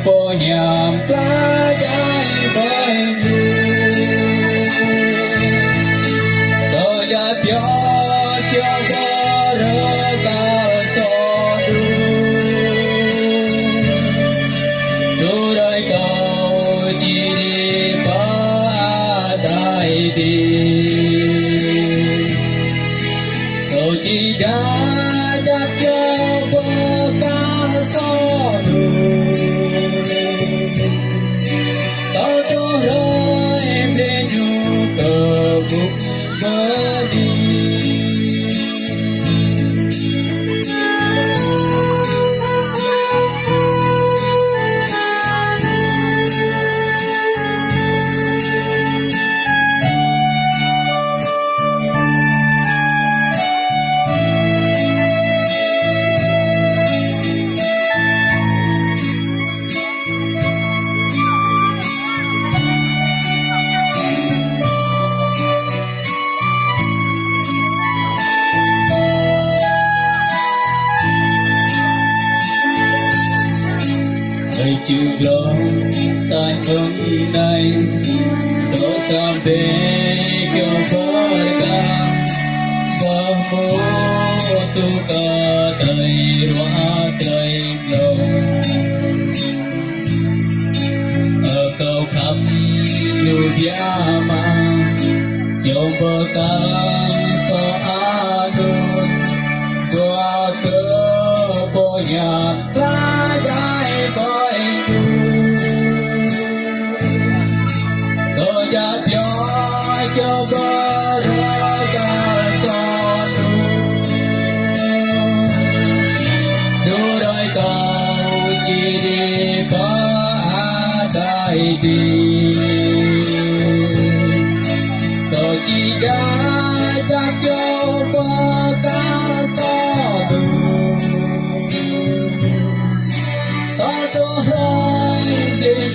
po nhàm lá trái với người tôi đã cho có rỡ cao so đu đời cầu chỉ đi ba đại đi cầu chỉ đã đáp cho cao so đu tao cho rồi em đến nhu cờ bụng bờ đi hãy chịu lòng tại hôm nay tôi sao về kêu phật ca và mô tu ca tay roa tay lòng ở cầu khắp lưu bia mà dòng bờ ca so a đôn qua cơ bộ nhạc lá trái với tôi đã cho bờ ra cả so đu đời cầu chỉ đi ba đại đi tôi chỉ đã cho bờ cả so tôi rồi đến